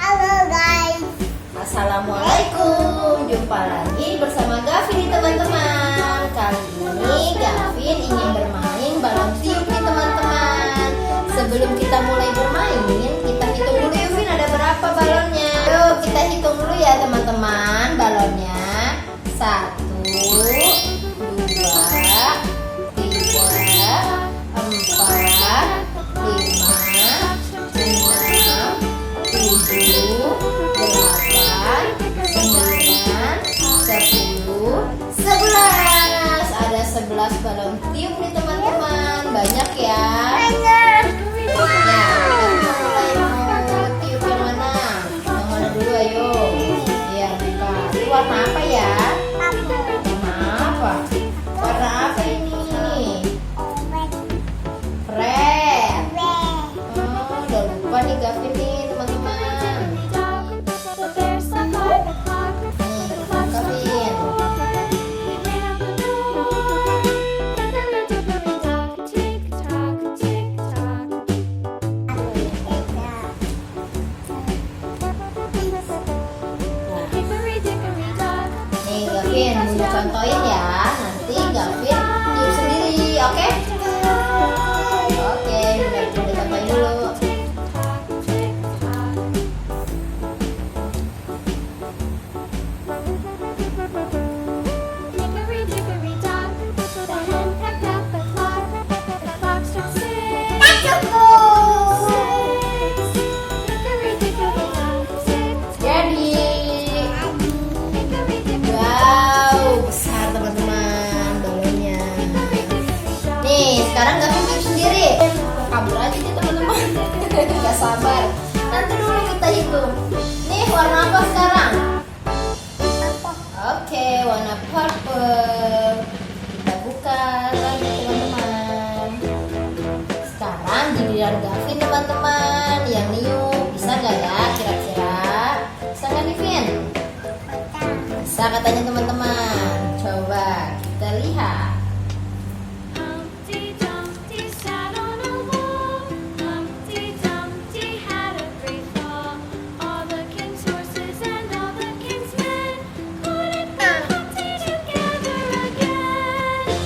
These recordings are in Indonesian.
Halo guys. Assalamualaikum. Jumpa lagi bersama Gavin nih teman-teman. Kali ini Gavin ingin bermain balon tiup nih teman-teman. Sebelum kita mulai bermain, kita hitung dulu yuk Vin, ada berapa balonnya. Yuk kita hitung dulu ya teman-teman balonnya. 1, 2, 3, 4, 11 balon tiup nih teman-teman, banyak ya. Nah, kita mulai mau tiup yang mana? Yang mana dulu ayo? Ya, buka. Ini warna apa ya? Warna apa? Warna apa ini? Red. Oh, udah lupa nih Gavin nih teman-teman. Nih, Gavin. Gavin, Bunda contohin ya. Nanti Gavin tiup sendiri, oke? Oke, Bunda contohin dulu. Sekarang Gavin tiup sendiri. Kabur aja nih teman-teman. Gak sabar. Nanti dulu kita hitung. Nih warna apa sekarang? Oke, warna purple. Kita buka lagi teman-teman. Sekarang giliran Gavin teman-teman yang niup. Bisa gak ya kira-kira? Bisa gak nih Vin? Bisa katanya teman-teman. Coba kita lihat.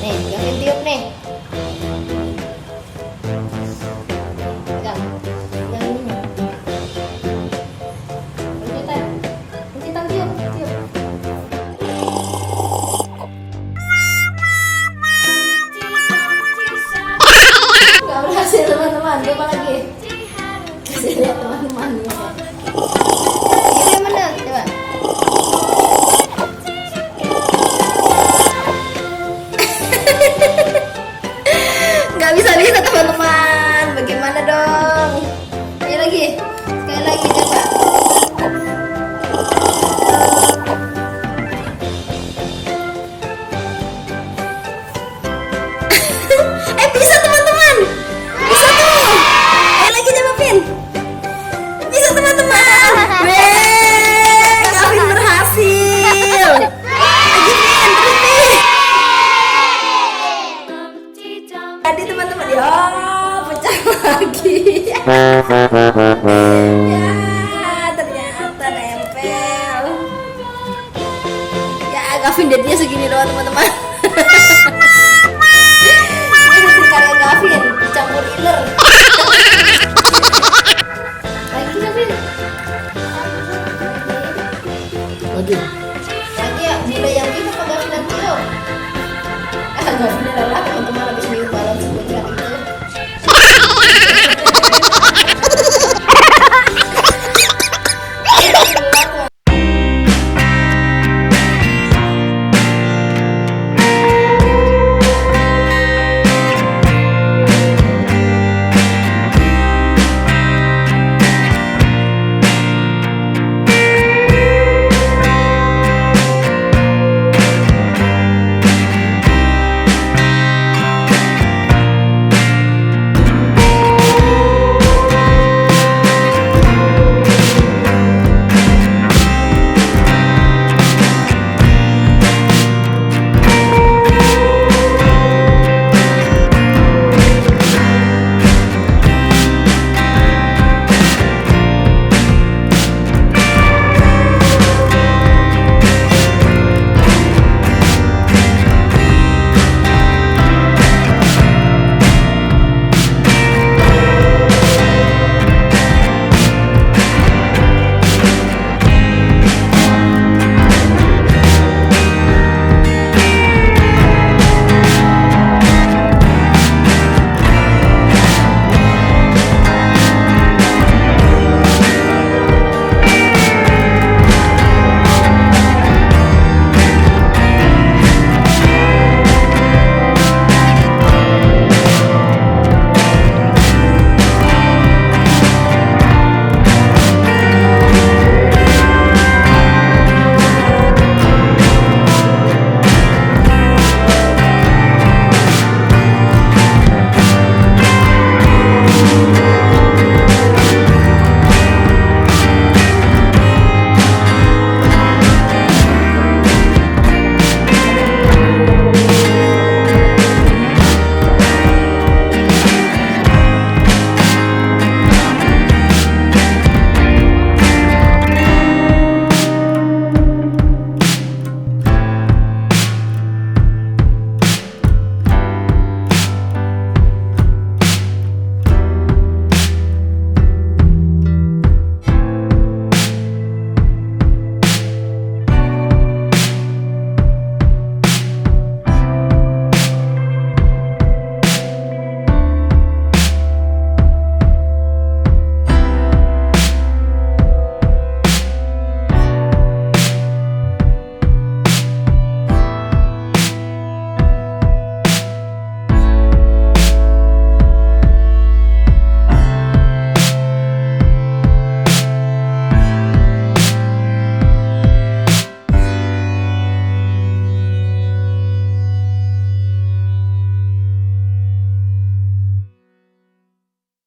Gavin tiup nih. Pegang. Pegang ini. Kita tiup. Gak berhasil teman-teman. Coba lagi. Kasih lihat teman-teman. Gini bener. Coba. Gak bisa teman-teman. Bagaimana dong? Sekali lagi coba. Bisa teman-teman. Bisa tuh. Sekali lagi coba Vin. Bisa teman-teman. Gavin berhasil. Lagi Vin, terus nih. Tadi teman-teman, ya pecah lagi. Ya ternyata nempel. Ya Gavin jadinya segini doang teman-teman. Ini hasil karya Gavin dicampur inner. Lagi Gavin. Lagi ya, mulai yang ini apa Gavin nanti yuk? Gavin lelah.